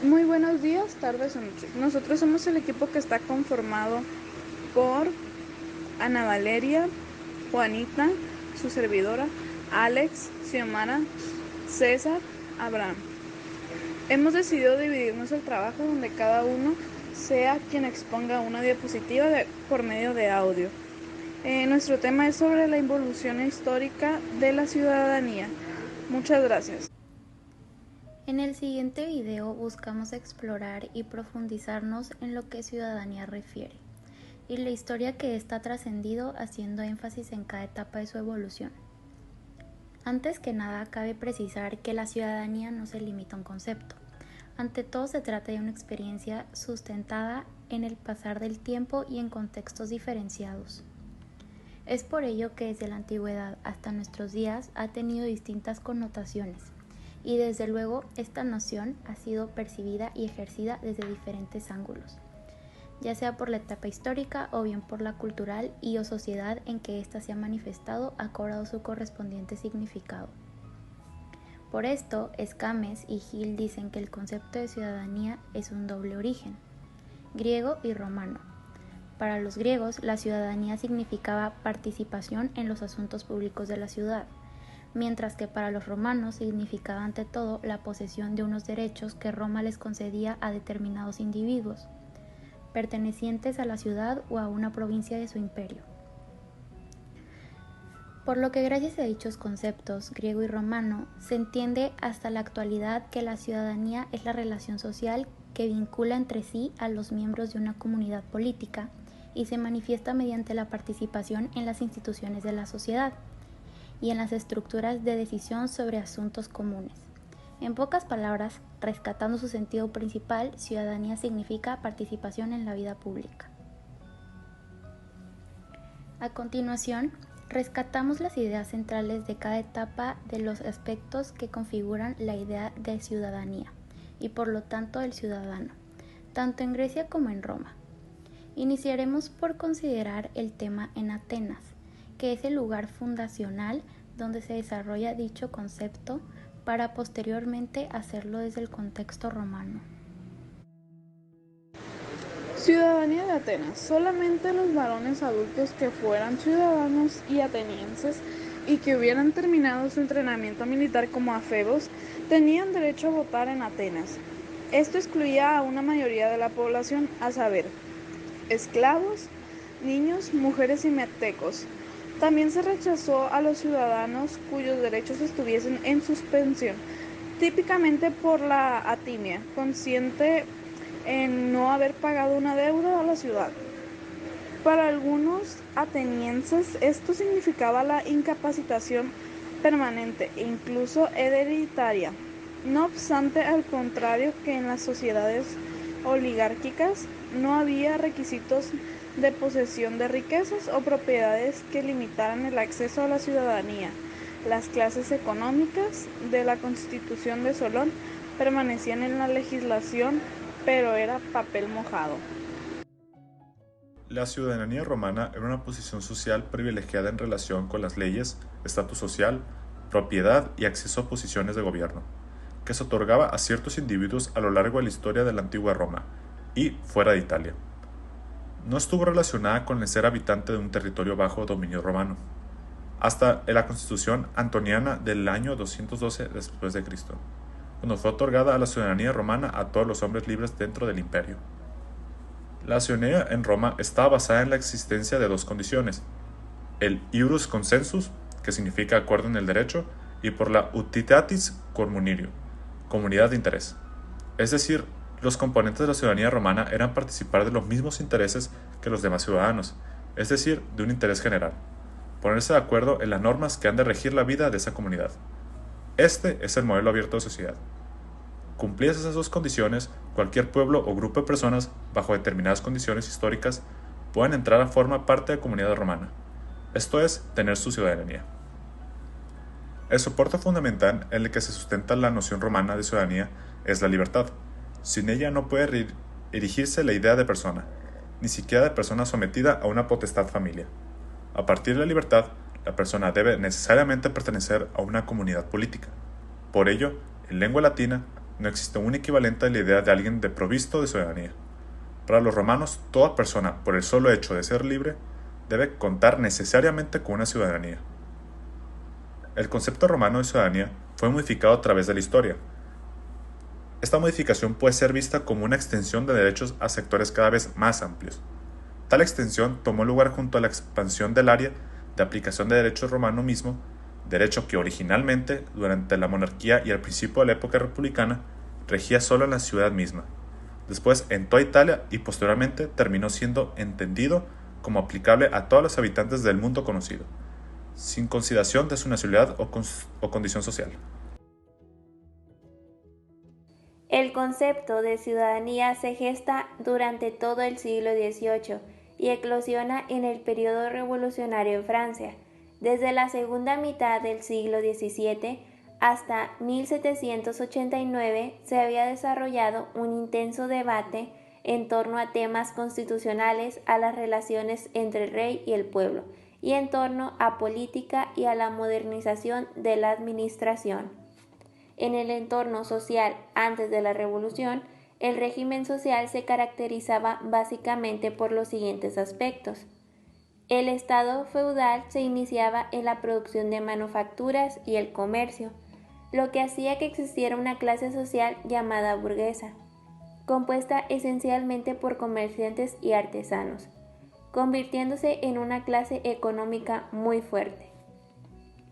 Muy buenos días, tardes o noches. Nosotros somos el equipo que está conformado por Ana Valeria, Juanita, su servidora, Alex, Xiomara, César, Abraham. Hemos decidido dividirnos el trabajo donde cada uno sea quien exponga una diapositiva por medio de audio. Nuestro tema es sobre la involución histórica de la ciudadanía. Muchas gracias. En el siguiente video buscamos explorar y profundizarnos en lo que ciudadanía refiere y la historia que ésta ha trascendido, haciendo énfasis en cada etapa de su evolución. Antes que nada, cabe precisar que la ciudadanía no se limita a un concepto. Ante todo, se trata de una experiencia sustentada en el pasar del tiempo y en contextos diferenciados. Es por ello que desde la antigüedad hasta nuestros días ha tenido distintas connotaciones, y desde luego esta noción ha sido percibida y ejercida desde diferentes ángulos, ya sea por la etapa histórica o bien por la cultural y o sociedad en que ésta se ha manifestado, ha cobrado su correspondiente significado. Por esto, Escames y Gil dicen que el concepto de ciudadanía es un doble origen, griego y romano. Para los griegos, la ciudadanía significaba participación en los asuntos públicos de la ciudad, mientras que para los romanos significaba ante todo la posesión de unos derechos que Roma les concedía a determinados individuos, pertenecientes a la ciudad o a una provincia de su imperio. Por lo que gracias a dichos conceptos, griego y romano, se entiende hasta la actualidad que la ciudadanía es la relación social que vincula entre sí a los miembros de una comunidad política y se manifiesta mediante la participación en las instituciones de la sociedad y en las estructuras de decisión sobre asuntos comunes. En pocas palabras, rescatando su sentido principal, ciudadanía significa participación en la vida pública. A continuación, rescatamos las ideas centrales de cada etapa de los aspectos que configuran la idea de ciudadanía y por lo tanto del ciudadano, tanto en Grecia como en Roma. Iniciaremos por considerar el tema en Atenas, que es el lugar fundacional donde se desarrolla dicho concepto para posteriormente hacerlo desde el contexto romano. Ciudadanía de Atenas. Solamente los varones adultos que fueran ciudadanos y atenienses y que hubieran terminado su entrenamiento militar como afebos tenían derecho a votar en Atenas. Esto excluía a una mayoría de la población, a saber, esclavos, niños, mujeres y metecos. También se rechazó a los ciudadanos cuyos derechos estuviesen en suspensión, típicamente por la atimia, consciente en no haber pagado una deuda a la ciudad. Para algunos atenienses esto significaba la incapacitación permanente e incluso hereditaria. No obstante, al contrario que en las sociedades oligárquicas, no había requisitos de posesión de riquezas o propiedades que limitaran el acceso a la ciudadanía. Las clases económicas de la Constitución de Solón permanecían en la legislación, pero era papel mojado. La ciudadanía romana era una posición social privilegiada en relación con las leyes, estatus social, propiedad y acceso a posiciones de gobierno, que se otorgaba a ciertos individuos a lo largo de la historia de la antigua Roma y fuera de Italia. No estuvo relacionada con el ser habitante de un territorio bajo dominio romano, hasta la Constitución Antoniana del año 212 después de Cristo, cuando fue otorgada a la ciudadanía romana a todos los hombres libres dentro del imperio. La ciudadanía en Roma estaba basada en la existencia de dos condiciones: el iurus consensus, que significa acuerdo en el derecho, y por la utitatis communio, comunidad de interés. Es decir, los componentes de la ciudadanía romana eran participar de los mismos intereses que los demás ciudadanos, es decir, de un interés general, ponerse de acuerdo en las normas que han de regir la vida de esa comunidad. Este es el modelo abierto de sociedad. Cumplidas esas dos condiciones, cualquier pueblo o grupo de personas, bajo determinadas condiciones históricas, pueden entrar a formar parte de la comunidad romana, esto es, tener su ciudadanía. El soporte fundamental en el que se sustenta la noción romana de ciudadanía es la libertad. Sin ella no puede erigirse la idea de persona, ni siquiera de persona sometida a una potestad familia. A partir de la libertad, la persona debe necesariamente pertenecer a una comunidad política. Por ello, en lengua latina, No existe un equivalente a la idea de alguien desprovisto de ciudadanía. Para los romanos, toda persona, por el solo hecho de ser libre, debe contar necesariamente con una ciudadanía. El concepto romano de ciudadanía fue modificado a través de la historia. Esta modificación puede ser vista como una extensión de derechos a sectores cada vez más amplios. Tal extensión tomó lugar junto a la expansión del área de aplicación de derecho romano mismo, derecho que originalmente, durante la monarquía y al principio de la época republicana, regía solo en la ciudad misma. Después en toda Italia y posteriormente terminó siendo entendido como aplicable a todos los habitantes del mundo conocido, sin consideración de su nacionalidad o condición social. El concepto de ciudadanía se gesta durante todo el siglo XVIII y eclosiona en el periodo revolucionario en Francia. Desde la segunda mitad del siglo XVII hasta 1789 se había desarrollado un intenso debate en torno a temas constitucionales, a las relaciones entre el rey y el pueblo, y en torno a política y a la modernización de la administración. En el entorno social antes de la Revolución, el régimen social se caracterizaba básicamente por los siguientes aspectos. El estado feudal se iniciaba en la producción de manufacturas y el comercio, lo que hacía que existiera una clase social llamada burguesa, compuesta esencialmente por comerciantes y artesanos, convirtiéndose en una clase económica muy fuerte.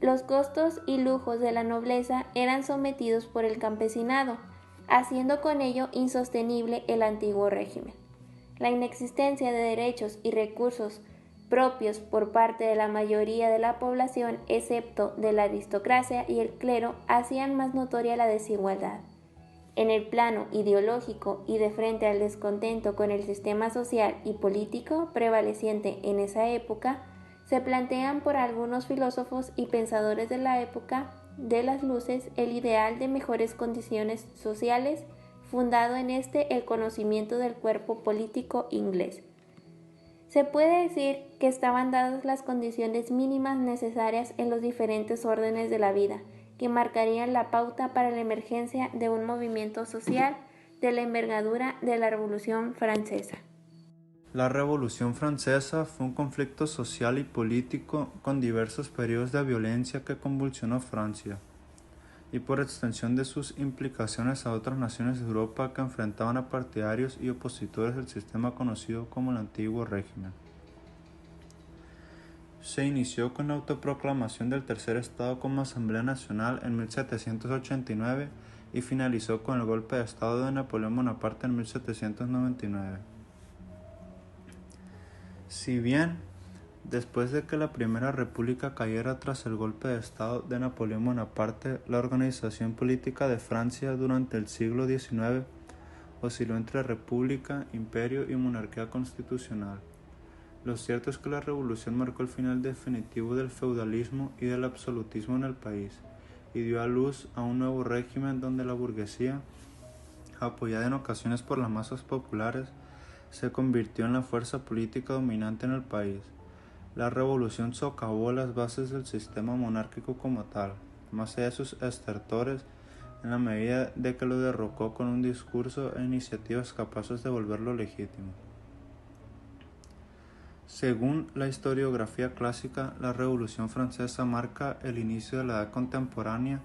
Los costos y lujos de la nobleza eran sometidos por el campesinado, haciendo con ello insostenible el antiguo régimen. La inexistencia de derechos y recursos propios por parte de la mayoría de la población, excepto de la aristocracia y el clero, hacían más notoria la desigualdad. En el plano ideológico y de frente al descontento con el sistema social y político prevaleciente en esa época, se plantean por algunos filósofos y pensadores de la época de las luces el ideal de mejores condiciones sociales, fundado en el conocimiento del cuerpo político inglés. Se puede decir que estaban dadas las condiciones mínimas necesarias en los diferentes órdenes de la vida, que marcarían la pauta para la emergencia de un movimiento social de la envergadura de la Revolución Francesa. La Revolución Francesa fue un conflicto social y político con diversos periodos de violencia que convulsionó Francia, y por extensión de sus implicaciones a otras naciones de Europa que enfrentaban a partidarios y opositores del sistema conocido como el Antiguo Régimen. Se inició con la autoproclamación del Tercer Estado como Asamblea Nacional en 1789 y finalizó con el golpe de Estado de Napoleón Bonaparte en 1799. Si bien, después de que la Primera República cayera tras el golpe de Estado de Napoleón Bonaparte, la organización política de Francia durante el siglo XIX osciló entre república, imperio y monarquía constitucional. Lo cierto es que la revolución marcó el final definitivo del feudalismo y del absolutismo en el país y dio a luz a un nuevo régimen donde la burguesía, apoyada en ocasiones por las masas populares, se convirtió en la fuerza política dominante en el país. La revolución socavó las bases del sistema monárquico como tal, más allá de sus estertores, en la medida de que lo derrocó con un discurso e iniciativas capaces de volverlo legítimo. Según la historiografía clásica, la Revolución Francesa marca el inicio de la edad contemporánea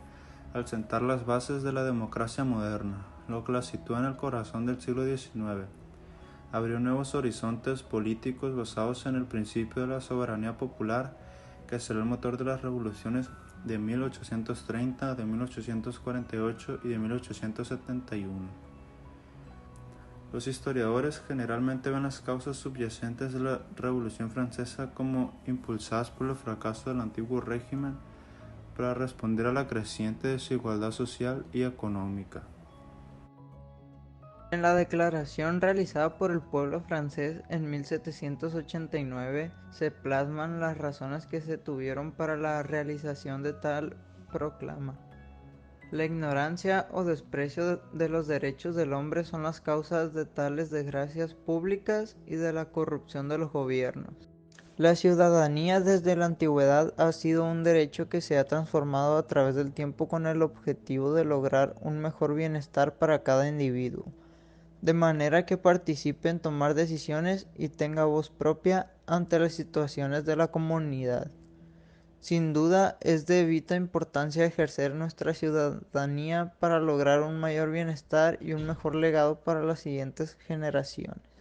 al sentar las bases de la democracia moderna, lo que la sitúa en el corazón del siglo XIX. Abrió nuevos horizontes políticos basados en el principio de la soberanía popular, que será el motor de las revoluciones de 1830, de 1848 y de 1871. Los historiadores generalmente ven las causas subyacentes de la Revolución Francesa como impulsadas por el fracaso del antiguo régimen para responder a la creciente desigualdad social y económica. En la declaración realizada por el pueblo francés en 1789 se plasman las razones que se tuvieron para la realización de tal proclama. La ignorancia o desprecio de los derechos del hombre son las causas de tales desgracias públicas y de la corrupción de los gobiernos. La ciudadanía desde la antigüedad ha sido un derecho que se ha transformado a través del tiempo con el objetivo de lograr un mejor bienestar para cada individuo, de manera que participe en tomar decisiones y tenga voz propia ante las situaciones de la comunidad. Sin duda es de vital importancia ejercer nuestra ciudadanía para lograr un mayor bienestar y un mejor legado para las siguientes generaciones.